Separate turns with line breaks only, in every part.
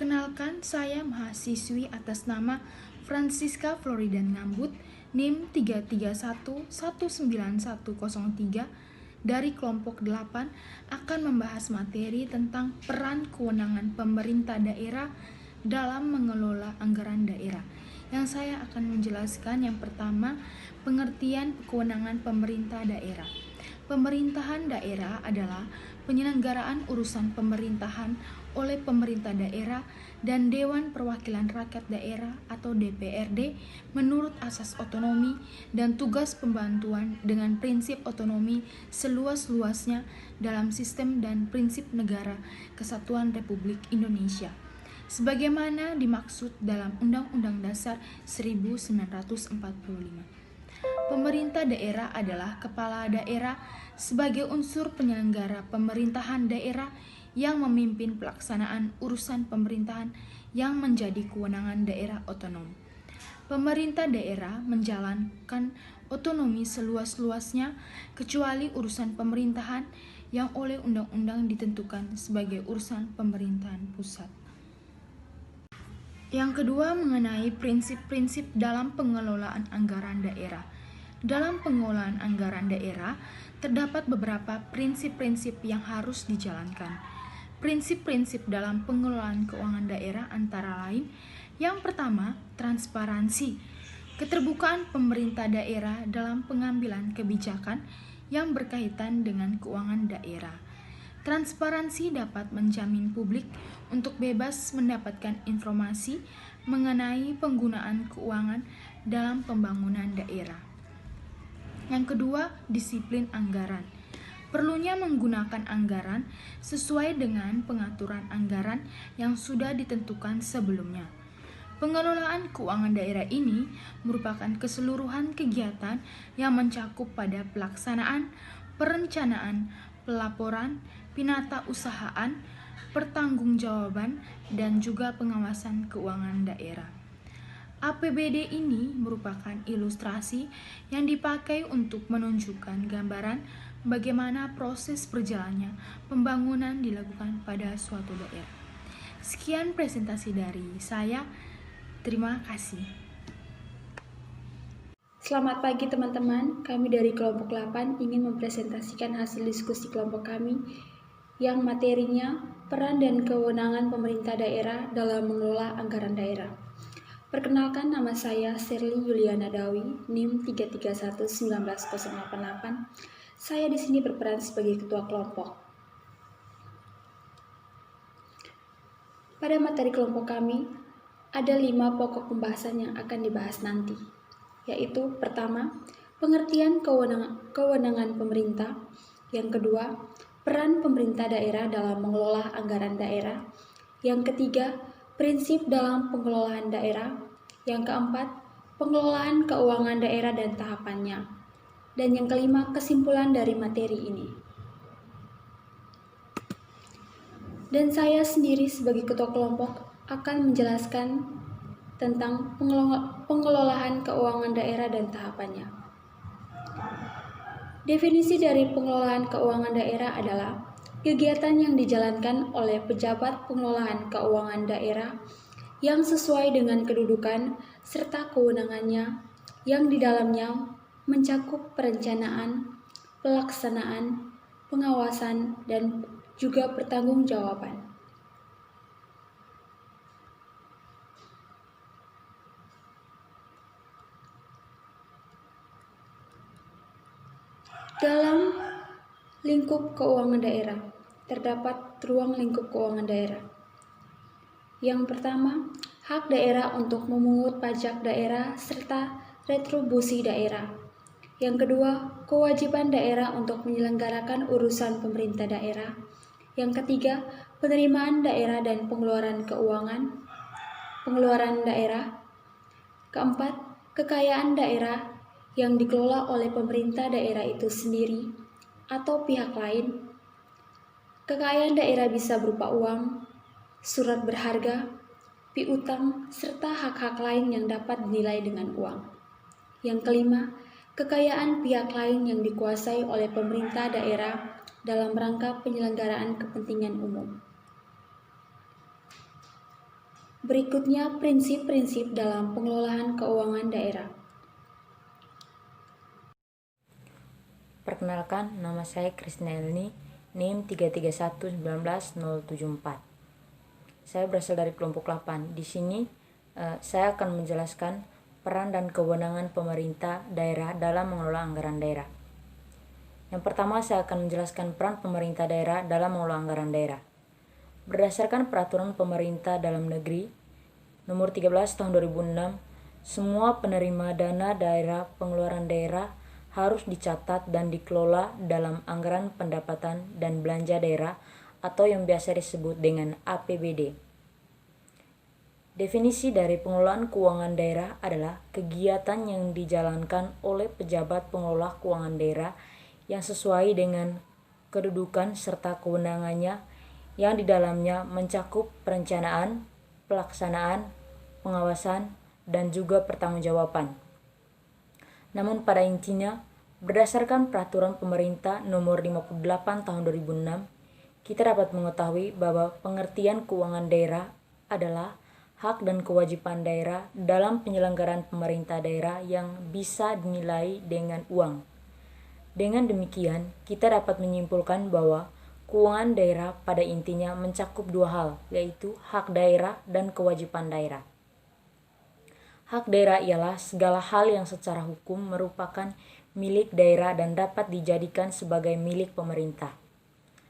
Perkenalkan, saya mahasiswi atas nama Francisca Floridan Ngambut, NIM 331190103 dari kelompok 8 akan membahas materi tentang peran kewenangan pemerintah daerah dalam mengelola anggaran daerah. Yang saya akan menjelaskan yang pertama, pengertian kewenangan pemerintah daerah. Pemerintahan daerah adalah penyelenggaraan urusan pemerintahan oleh pemerintah daerah dan Dewan Perwakilan Rakyat Daerah atau DPRD menurut asas otonomi dan tugas pembantuan dengan prinsip otonomi seluas-luasnya dalam sistem dan prinsip negara Kesatuan Republik Indonesia sebagaimana dimaksud dalam Undang-Undang Dasar 1945. Pemerintah daerah adalah kepala daerah sebagai unsur penyelenggara pemerintahan daerah yang memimpin pelaksanaan urusan pemerintahan yang menjadi kewenangan daerah otonom. Pemerintah daerah menjalankan otonomi seluas-luasnya kecuali urusan pemerintahan yang oleh undang-undang ditentukan sebagai urusan pemerintahan pusat. Yang kedua, mengenai prinsip-prinsip dalam pengelolaan anggaran daerah. Dalam pengelolaan anggaran daerah, terdapat beberapa prinsip-prinsip yang harus dijalankan. Prinsip-prinsip dalam pengelolaan keuangan daerah antara lain, yang pertama, transparansi. Keterbukaan pemerintah daerah dalam pengambilan kebijakan yang berkaitan dengan keuangan daerah. Transparansi dapat menjamin publik untuk bebas mendapatkan informasi mengenai penggunaan keuangan dalam pembangunan daerah. Yang kedua, disiplin anggaran. Perlunya menggunakan anggaran sesuai dengan pengaturan anggaran yang sudah ditentukan sebelumnya. Pengelolaan keuangan daerah ini merupakan keseluruhan kegiatan yang mencakup pada pelaksanaan, perencanaan, pelaporan, pinata usahaan, pertanggungjawaban, dan juga pengawasan keuangan daerah. APBD ini merupakan ilustrasi yang dipakai untuk menunjukkan gambaran bagaimana proses berjalannya pembangunan dilakukan pada suatu daerah. Sekian presentasi dari saya. Terima kasih.
Selamat pagi teman-teman, kami dari kelompok 8 ingin mempresentasikan hasil diskusi kelompok kami yang materinya peran dan kewenangan pemerintah daerah dalam mengelola anggaran daerah. Perkenalkan, nama saya Sherly Yuliana Dawi, NIM 331190088. Saya di sini berperan sebagai ketua kelompok. Pada materi kelompok kami, ada 5 pokok pembahasan yang akan dibahas nanti, yaitu pertama, pengertian kewenangan pemerintah. Yang kedua, peran pemerintah daerah dalam mengelola anggaran daerah. Yang ketiga, prinsip dalam pengelolaan daerah. Yang keempat, pengelolaan keuangan daerah dan tahapannya. Dan yang kelima, kesimpulan dari materi ini. Dan saya sendiri sebagai ketua kelompok akan menjelaskan tentang pengelolaan keuangan daerah dan tahapannya. Definisi dari pengelolaan keuangan daerah adalah kegiatan yang dijalankan oleh pejabat pengelolaan keuangan daerah yang sesuai dengan kedudukan serta kewenangannya yang di dalamnya mencakup perencanaan, pelaksanaan, pengawasan, dan juga pertanggungjawaban. Dalam lingkup keuangan daerah, terdapat ruang lingkup keuangan daerah. Yang pertama, hak daerah untuk memungut pajak daerah serta retribusi daerah. Yang kedua, kewajiban daerah untuk menyelenggarakan urusan pemerintah daerah. Yang ketiga, penerimaan daerah dan pengeluaran pengeluaran daerah. Keempat, kekayaan daerah yang dikelola oleh pemerintah daerah itu sendiri atau pihak lain. Kekayaan daerah bisa berupa uang, surat berharga, piutang, serta hak-hak lain yang dapat dinilai dengan uang. Yang kelima, kekayaan pihak lain yang dikuasai oleh pemerintah daerah dalam rangka penyelenggaraan kepentingan umum. Berikutnya prinsip-prinsip dalam pengelolaan keuangan daerah.
Perkenalkan, nama saya Krisnelni, NIM 331190074. Saya berasal dari kelompok 8. Di sini saya akan menjelaskan peran dan kewenangan pemerintah daerah dalam mengelola anggaran daerah. Yang pertama, saya akan menjelaskan peran pemerintah daerah dalam mengelola anggaran daerah. Berdasarkan peraturan pemerintah dalam negeri nomor 13 tahun 2006, semua penerima dana daerah pengeluaran daerah harus dicatat dan dikelola dalam anggaran pendapatan dan belanja daerah atau yang biasa disebut dengan APBD. Definisi dari pengelolaan keuangan daerah adalah kegiatan yang dijalankan oleh pejabat pengelola keuangan daerah yang sesuai dengan kedudukan serta kewenangannya yang di dalamnya mencakup perencanaan, pelaksanaan, pengawasan, dan juga pertanggungjawaban. Namun pada intinya, berdasarkan peraturan pemerintah nomor 58 tahun 2006, kita dapat mengetahui bahwa pengertian keuangan daerah adalah hak dan kewajiban daerah dalam penyelenggaraan pemerintah daerah yang bisa dinilai dengan uang. Dengan demikian, kita dapat menyimpulkan bahwa keuangan daerah pada intinya mencakup dua hal, yaitu hak daerah dan kewajiban daerah. Hak daerah ialah segala hal yang secara hukum merupakan milik daerah dan dapat dijadikan sebagai milik pemerintah.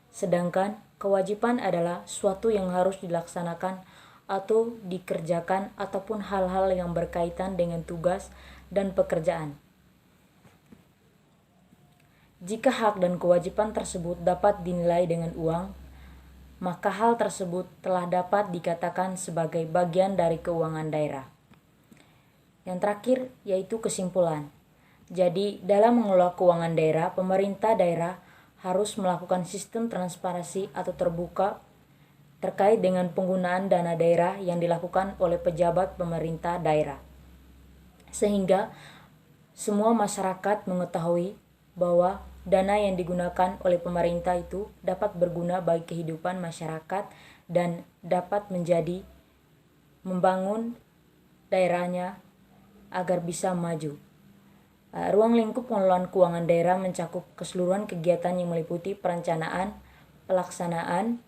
Sedangkan kewajiban adalah suatu yang harus dilaksanakan atau dikerjakan ataupun hal-hal yang berkaitan dengan tugas dan pekerjaan. Jika hak dan kewajiban tersebut dapat dinilai dengan uang, maka hal tersebut telah dapat dikatakan sebagai bagian dari keuangan daerah. Yang terakhir yaitu kesimpulan. Jadi dalam mengelola keuangan daerah, pemerintah daerah harus melakukan sistem transparansi atau terbuka terkait dengan penggunaan dana daerah yang dilakukan oleh pejabat pemerintah daerah. Sehingga semua masyarakat mengetahui bahwa dana yang digunakan oleh pemerintah itu dapat berguna bagi kehidupan masyarakat dan dapat menjadi membangun daerahnya agar bisa maju. Ruang lingkup pengelolaan keuangan daerah mencakup keseluruhan kegiatan yang meliputi perencanaan, pelaksanaan,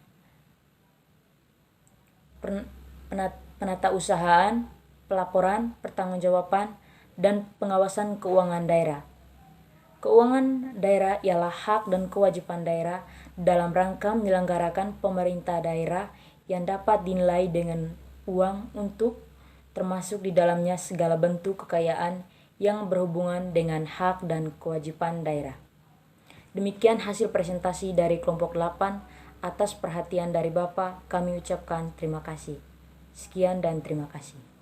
penatausahaan, pelaporan, pertanggungjawaban, dan pengawasan keuangan daerah. Keuangan daerah ialah hak dan kewajiban daerah dalam rangka menyelenggarakan pemerintah daerah yang dapat dinilai dengan uang untuk termasuk di dalamnya segala bentuk kekayaan yang berhubungan dengan hak dan kewajiban daerah. Demikian hasil presentasi dari kelompok 8. Atas perhatian dari Bapak, kami ucapkan terima kasih. Sekian dan terima kasih.